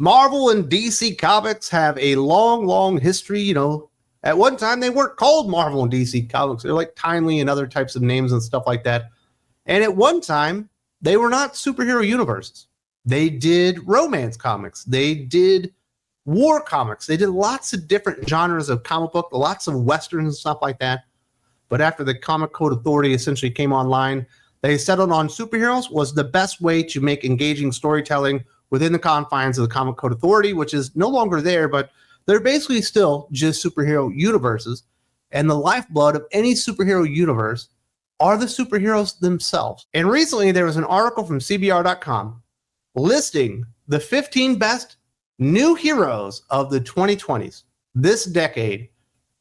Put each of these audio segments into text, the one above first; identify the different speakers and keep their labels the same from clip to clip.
Speaker 1: Marvel and DC Comics have a long, long history. At one time, they weren't called Marvel and DC Comics. They're like Timely and other types of names and stuff like that. And at one time, they were not superhero universes. They did romance comics. They did war comics. They did lots of different genres of comic book, lots of westerns and stuff like that. But after the Comic Code Authority essentially came online, they settled on superheroes was the best way to make engaging storytelling within the confines of the Comic Code Authority, which is no longer there, but they're basically still just superhero universes. And the lifeblood of any superhero universe are the superheroes themselves. And recently there was an article from CBR.com listing the 15 best new heroes of the 2020s, this decade,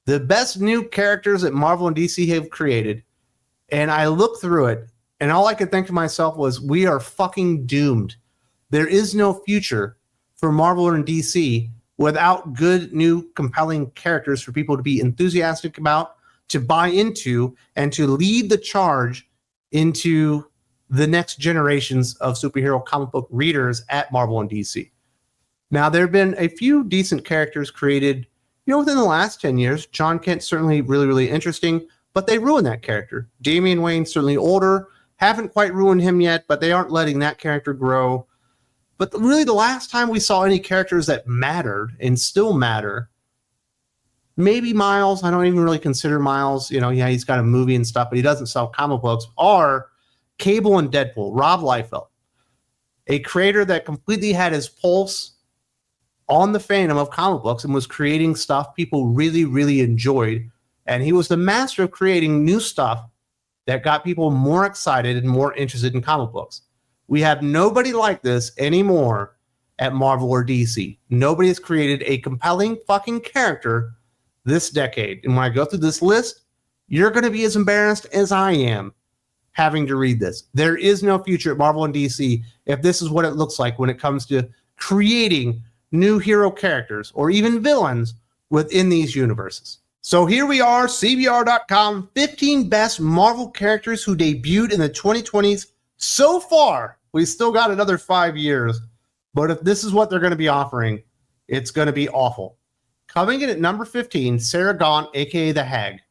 Speaker 1: the best new characters that Marvel and DC have created. And I looked through it, and all I could think to myself was, we are fucking doomed. There is no future for Marvel and DC without good, new, compelling characters for people to be enthusiastic about, to buy into, and to lead the charge into the next generations of superhero comic book readers at Marvel and DC. Now, there have been a few decent characters created, within the last 10 years. John Kent's certainly really, really interesting, but they ruined that character. Damian Wayne's certainly older, haven't quite ruined him yet, but they aren't letting that character grow. But really, the last time we saw any characters that mattered and still matter, maybe Miles. I don't even really consider Miles. He's got a movie and stuff, but he doesn't sell comic books. Are Cable and Deadpool, Rob Liefeld, a creator that completely had his pulse on the fandom of comic books and was creating stuff people really, really enjoyed. And he was the master of creating new stuff that got people more excited and more interested in comic books. We have nobody like this anymore at Marvel or DC. Nobody has created a compelling fucking character this decade. And when I go through this list, you're going to be as embarrassed as I am having to read this. There is no future at Marvel and DC if this is what it looks like when it comes to creating new hero characters or even villains within these universes. So here we are, CBR.com, 15 best Marvel characters who debuted in the 2020s so far. We still got another 5 years, but if this is what they're going to be offering, it's going to be awful. Coming in at number 15, Sarah Gaunt, aka the Hag.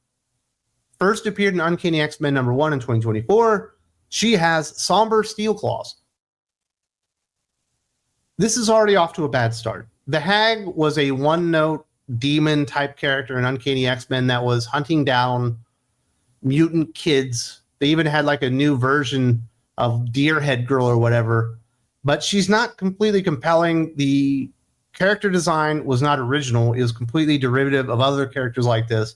Speaker 1: First appeared in Uncanny X-Men #1 in 2024. She has somber steel claws. This is already off to a bad start. The Hag was a one-note demon-type character in Uncanny X-Men that was hunting down mutant kids. They even had like a new version of Deerhead Girl or whatever. But she's not completely compelling. The character design was not original. It was completely derivative of other characters like this.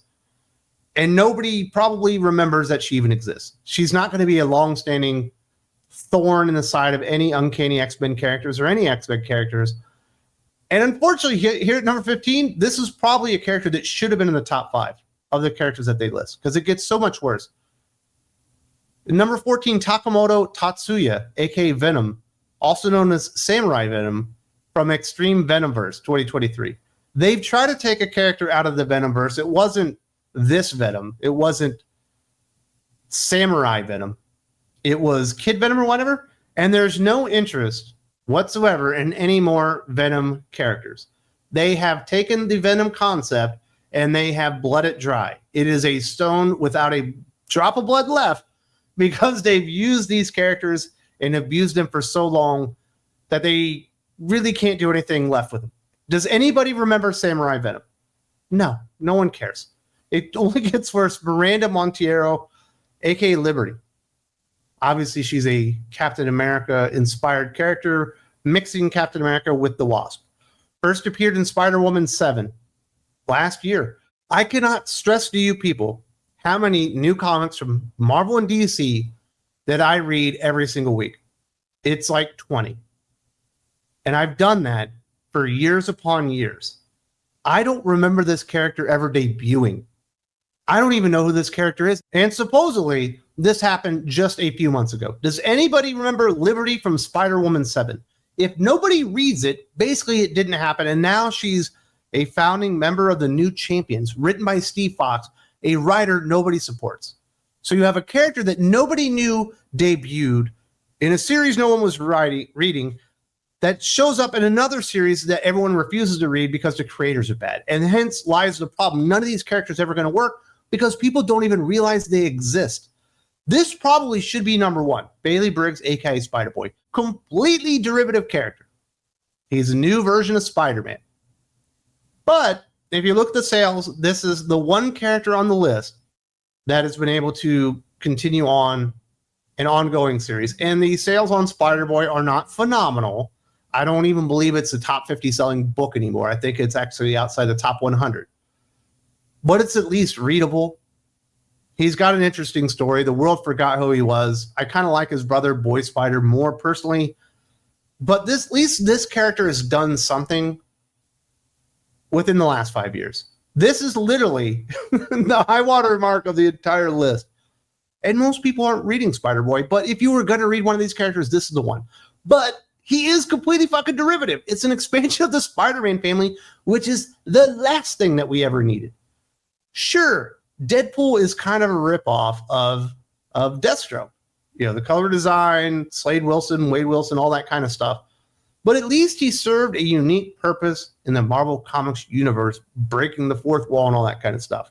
Speaker 1: And nobody probably remembers that she even exists. She's not going to be a long-standing thorn in the side of any Uncanny X-Men characters or any X-Men characters. And unfortunately, here at number 15, this is probably a character that should have been in the top 5 of the characters that they list, because it gets so much worse. Number 14, Takamoto Tatsuya, aka Venom, also known as Samurai Venom, from Extreme Venomverse 2023. They've tried to take a character out of the Venomverse. It wasn't this Venom. It wasn't Samurai Venom. It was Kid Venom or whatever. And there's no interest whatsoever in any more Venom characters. They have taken the Venom concept and they have bled it dry. It is a stone without a drop of blood left, because they've used these characters and abused them for so long that they really can't do anything left with them. Does anybody remember Samurai Venom? No, no one cares. It only gets worse. Miranda Monteiro, aka Liberty. Obviously, she's a Captain America-inspired character, mixing Captain America with the Wasp. First appeared in Spider-Woman 7 last year. I cannot stress to you people how many new comics from Marvel and DC that I read every single week. It's like 20. And I've done that for years upon years. I don't remember this character ever debuting. I don't even know who this character is. And supposedly, this happened just a few months ago. Does anybody remember Liberty from Spider-Woman 7? If nobody reads it, basically it didn't happen. And now she's a founding member of the New Champions, written by Steve Fox, a writer nobody supports. So you have a character that nobody knew debuted in a series no one was reading, that shows up in another series that everyone refuses to read because the creators are bad. And hence lies the problem. None of these characters are ever going to work because people don't even realize they exist. This probably should be number one. Bailey Briggs, aka Spider-Boy. Completely derivative character. He's a new version of Spider-Man. But if you look at the sales, this is the one character on the list that has been able to continue on an ongoing series. And the sales on Spider-Boy are not phenomenal. I don't even believe it's a top 50 selling book anymore. I think it's actually outside the top 100. But it's at least readable. He's got an interesting story. The world forgot who he was. I kind of like his brother, Boy Spider, more personally. But at least this character has done something within the last 5 years. This is literally the high water mark of the entire list. And most people aren't reading Spider-Boy, but if you were going to read one of these characters, this is the one. But he is completely fucking derivative. It's an expansion of the Spider-Man family, which is the last thing that we ever needed. Sure, Deadpool is kind of a ripoff of Deathstroke. You know, the color design, Slade Wilson, Wade Wilson, all that kind of stuff. But at least he served a unique purpose in the Marvel Comics universe, breaking the fourth wall and all that kind of stuff.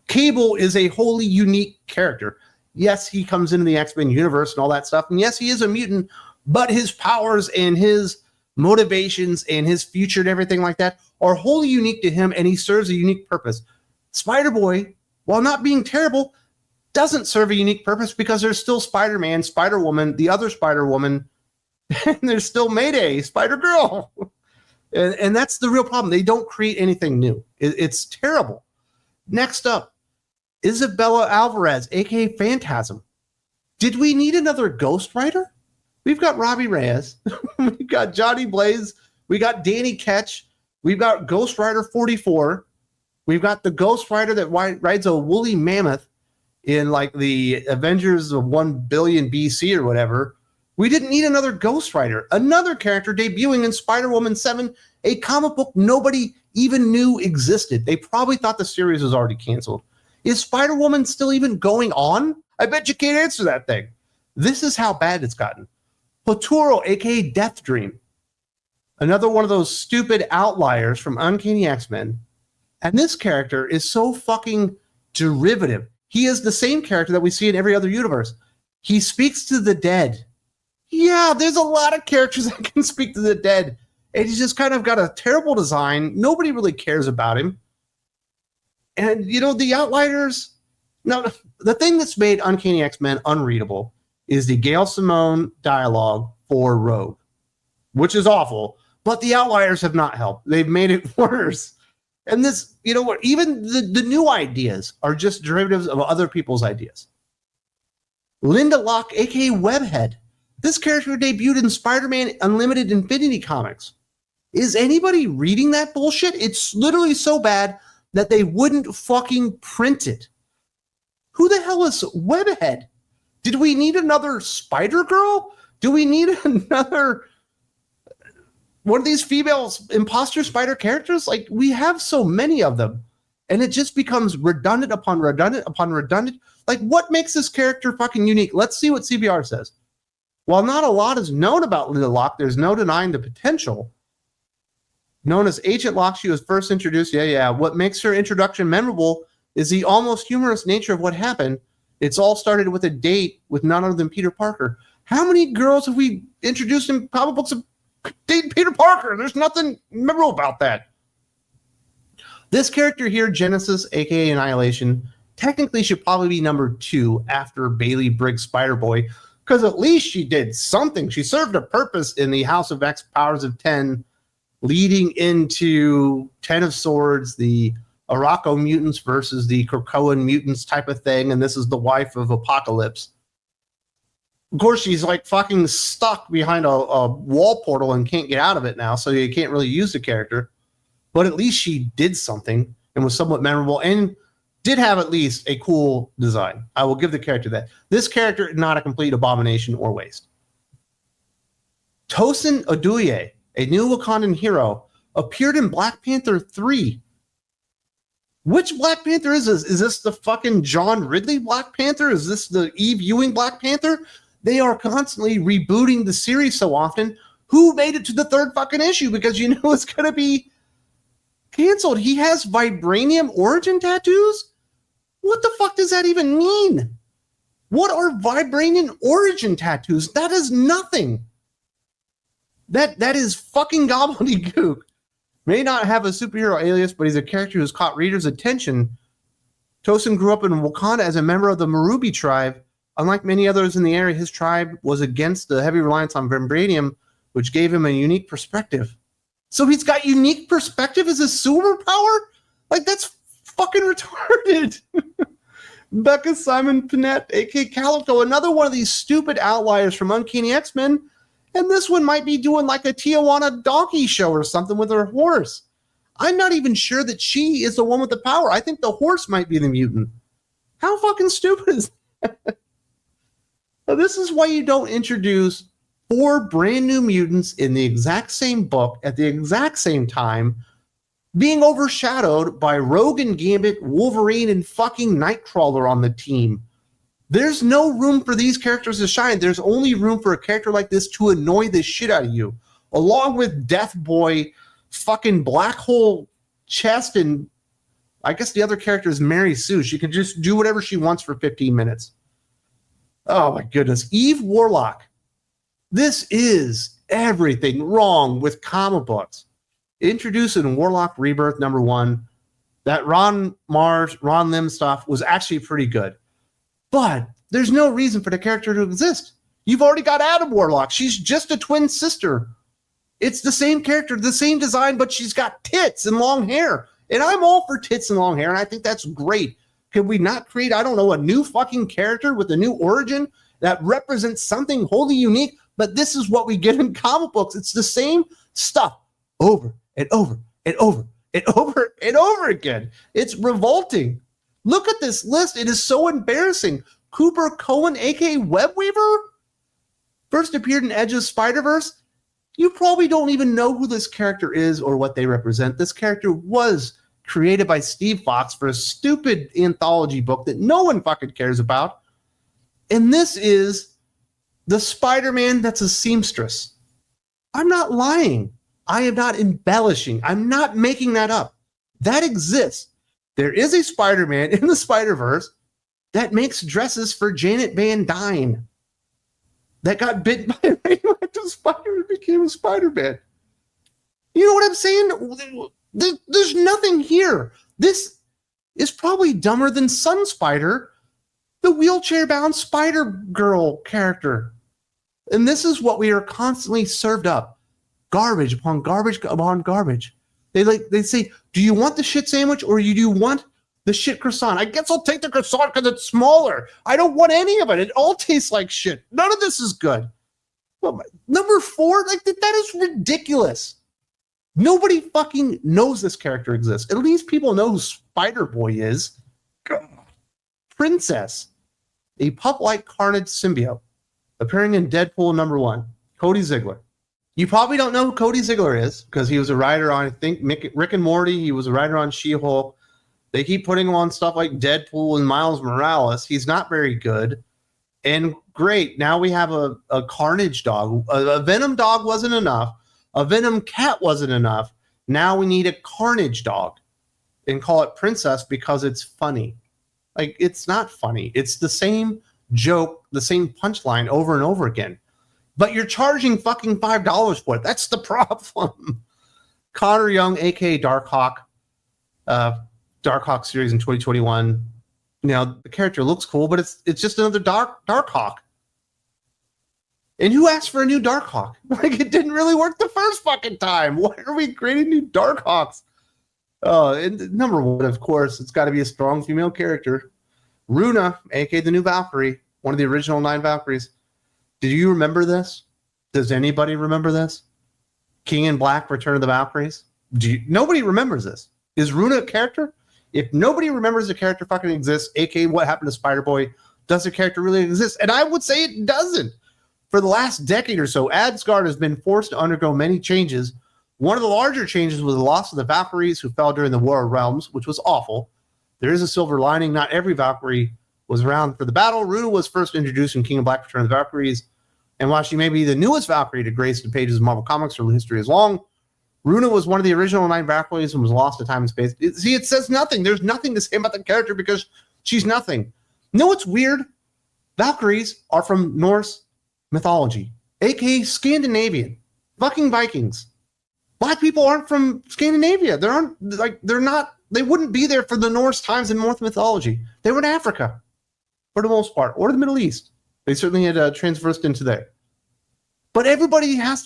Speaker 1: Cable is a wholly unique character. Yes, he comes into the X-Men universe and all that stuff. And yes, he is a mutant, but his powers and his motivations and his future and everything like that are wholly unique to him, and he serves a unique purpose. Spider-Boy, while not being terrible, doesn't serve a unique purpose because there's still Spider-Man, Spider-Woman, the other Spider-Woman, and there's still Mayday, Spider-Girl. And that's the real problem. They don't create anything new. It's terrible. Next up, Isabella Alvarez, a.k.a. Phantasm. Did we need another Ghost Rider? We've got Robbie Reyes. We've got Johnny Blaze. We got Danny Ketch. We've got Ghost Rider 44. We've got the Ghost Rider that rides a woolly mammoth in like the Avengers of 1 billion BC or whatever. We didn't need another Ghost Rider. Another character debuting in Spider-Woman 7, a comic book nobody even knew existed. They probably thought the series was already canceled. Is Spider-Woman still even going on? I bet you can't answer that thing. This is how bad it's gotten. Potoro, a.k.a. Deathdream. Another one of those stupid outliers from Uncanny X-Men. And this character is so fucking derivative. He is the same character that we see in every other universe. He speaks to the dead. Yeah, there's a lot of characters that can speak to the dead. And he's just kind of got a terrible design. Nobody really cares about him. And, you know, the outliers... Now, the thing that's made Uncanny X-Men unreadable is the Gail Simone dialogue for Rogue, which is awful. But the outliers have not helped. They've made it worse. And this, you know what, even the new ideas are just derivatives of other people's ideas. Linda Locke, a.k.a. Webhead. This character debuted in Spider-Man Unlimited Infinity Comics. Is anybody reading that bullshit? It's literally so bad that they wouldn't fucking print it. Who the hell is Webhead? Did we need another Spider-Girl? Do we need another one of these female imposter spider characters? Like, we have so many of them, and it just becomes redundant upon redundant upon redundant. Like, what makes this character fucking unique? Let's see what CBR says. While not a lot is known about Linda Locke, there's no denying the potential. Known as Agent Locke, she was first introduced. Yeah. What makes her introduction memorable is the almost humorous nature of what happened. It's all started with a date with none other than Peter Parker. How many girls have we introduced in comic books of dating Peter Parker? There's nothing memorable about that. This character here, Genesis, aka Annihilation, technically should probably be number 2 after Bailey Briggs Spider-Boy, because at least she did something. She served a purpose in the House of X Powers of 10, leading into 10 of Swords, the Araco mutants versus the Krakoan mutants type of thing, and this is the wife of Apocalypse. Of course, she's like fucking stuck behind a wall portal and can't get out of it now, so you can't really use the character. But at least she did something and was somewhat memorable and did have at least a cool design. I will give the character that. This character, not a complete abomination or waste. Tosin Oduye, a new Wakandan hero, appeared in Black Panther 3. Which Black Panther is this? Is this the fucking John Ridley Black Panther? Is this the Eve Ewing Black Panther? They are constantly rebooting the series so often. who made it to the 3rd fucking issue because you know it's going to be canceled. He has vibranium origin tattoos? What the fuck does that even mean? What are vibranium origin tattoos? That is nothing. That is fucking gobbledygook. May not have a superhero alias, but he's a character who's caught readers' attention. Tosin grew up in Wakanda as a member of the Marubi tribe. Unlike many others in the area, his tribe was against the heavy reliance on vibranium, which gave him a unique perspective. So he's got unique perspective as a superpower? Like, that's fucking retarded. Becca Simon Panette, a.k.a. Calico, another one of these stupid outliers from Uncanny X-Men. And this one might be doing like a Tijuana donkey show or something with her horse. I'm not even sure that she is the one with the power. I think the horse might be the mutant. How fucking stupid is that? Now, this is why you don't introduce 4 brand new mutants in the exact same book at the exact same time, being overshadowed by Rogue and Gambit, Wolverine, and fucking Nightcrawler on the team. There's no room for these characters to shine. There's only room for a character like this to annoy the shit out of you, along with Death Boy, fucking black hole chest, and I guess the other character is Mary Sue. She can just do whatever she wants for 15 minutes. Oh my goodness. Eve Warlock. This is everything wrong with comic books. Introduced in Warlock Rebirth #1, that Ron Lim stuff was actually pretty good. But there's no reason for the character to exist. You've already got Adam Warlock. She's just a twin sister. It's the same character, the same design, but she's got tits and long hair. And I'm all for tits and long hair, and I think that's great. Can we not create, I don't know, a new fucking character with a new origin that represents something wholly unique? But this is what we get in comic books. It's the same stuff over and over and over and over and over again. It's revolting. Look at this list. It is so embarrassing. Cooper Cohen, a.k.a. Webweaver, first appeared in Edge of Spider-Verse. You probably don't even know who this character is or what they represent. This character was created by Steve Fox for a stupid anthology book that no one fucking cares about. And this is the Spider-Man that's a seamstress. I'm not lying. I am not embellishing. I'm not making that up. That exists. There is a Spider-Man in the Spider-Verse that makes dresses for Janet Van Dyne that got bitten by a radioactive spider and became a Spider-Man. You know what I'm saying? There's nothing here. This is probably dumber than Sun Spider, the wheelchair-bound Spider-Girl character. And this is what we are constantly served up. Garbage upon garbage upon garbage. They say, do you want the shit sandwich or do you want the shit croissant? I guess I'll take the croissant because it's smaller. I don't want any of it. It all tastes like shit. None of this is good. Well, #4, like that is ridiculous. Nobody fucking knows this character exists. At least people know who Spider-Boy is. God. Princess, a pup-like carnage symbiote, appearing in Deadpool #1. Cody Ziegler. You probably don't know who Cody Ziegler is because he was a writer on, I think, Rick and Morty. He was a writer on She-Hulk. They keep putting him on stuff like Deadpool and Miles Morales. He's not very good. And great, now we have a Carnage dog. A Venom dog wasn't enough. A Venom cat wasn't enough. Now we need a Carnage dog and call it Princess because it's funny. Like, it's not funny. It's the same joke, the same punchline over and over again. But you're charging fucking $5 for it. That's the problem. Connor Young, a.k.a. Darkhawk. Darkhawk series in 2021. Now, the character looks cool, but it's just another Darkhawk. And who asked for a new Darkhawk? Like, it didn't really work the first fucking time. Why are we creating new Darkhawks? And #1, of course, it's got to be a strong female character. Runa, a.k.a. the new Valkyrie, one of the original 9 Valkyries. Did you remember this? Does anybody remember this? King in Black, Return of the Valkyries? Nobody remembers this. Is Runa a character? If nobody remembers the character fucking exists, aka what happened to Spider-Boy, does the character really exist? And I would say it doesn't. For the last decade or so, Asgard has been forced to undergo many changes. One of the larger changes was the loss of the Valkyries who fell during the War of Realms, which was awful. There is a silver lining. Not every Valkyrie was around for the battle. Runa was first introduced in King of Black, Return of the Valkyries. And while she may be the newest Valkyrie to grace the pages of Marvel Comics, her history is long. Runa was one of the original 9 Valkyries and was lost to time and space. It says nothing. There's nothing to say about the character because she's nothing. You know what's weird? Valkyries are from Norse mythology, aka Scandinavian. Fucking Vikings. Black people aren't from Scandinavia. They wouldn't be there for the Norse times in Norse mythology. They were in Africa for the most part, or the Middle East. They certainly had transversed into there. But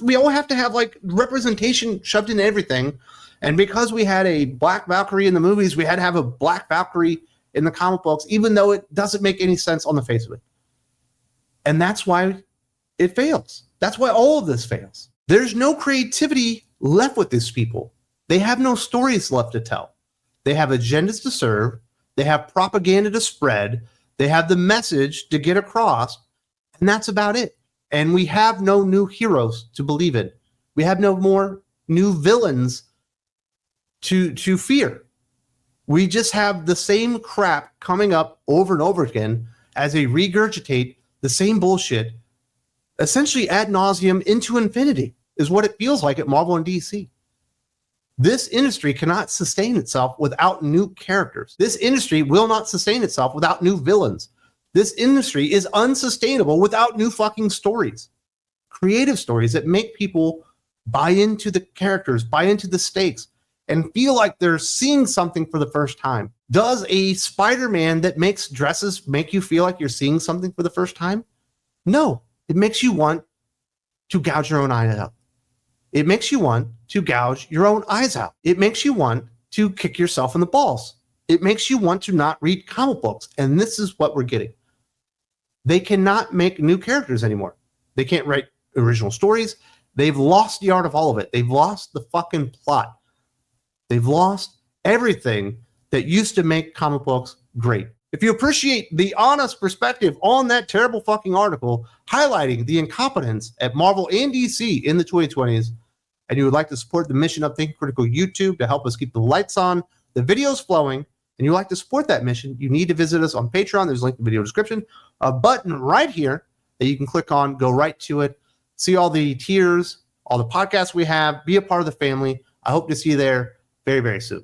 Speaker 1: we all have to have like representation shoved in everything. And because we had a black Valkyrie in the movies, we had to have a black Valkyrie in the comic books, even though it doesn't make any sense on the face of it. And that's why it fails. That's why all of this fails. There's no creativity left with these people. They have no stories left to tell. They have agendas to serve. They have propaganda to spread. They have the message to get across. And that's about it. And we have no new heroes to believe in. We have no more new villains to fear. We just have the same crap coming up over and over again as they regurgitate the same bullshit, essentially ad nauseum into infinity, is what it feels like at Marvel and DC. This industry cannot sustain itself without new characters. This industry will not sustain itself without new villains. This industry is unsustainable without new fucking stories. Creative stories that make people buy into the characters, buy into the stakes, and feel like they're seeing something for the first time. Does a Spider-Man that makes dresses make you feel like you're seeing something for the first time? No. It makes you want to gouge your own eye out. It makes you want to gouge your own eyes out. It makes you want to kick yourself in the balls. It makes you want to not read comic books. And this is what we're getting. They cannot make new characters anymore. They can't write original stories. They've lost the art of all of it. They've lost the fucking plot. They've lost everything that used to make comic books great. If you appreciate the honest perspective on that terrible fucking article highlighting the incompetence at Marvel and DC in the 2020s, and you would like to support the mission of Thinking Critical YouTube to help us keep the lights on, the videos flowing, and you'd like to support that mission, you need to visit us on Patreon. There's a link in the video description. A button right here that you can click on, go right to it, see all the tiers, all the podcasts we have, be a part of the family. I hope to see you there very, very soon.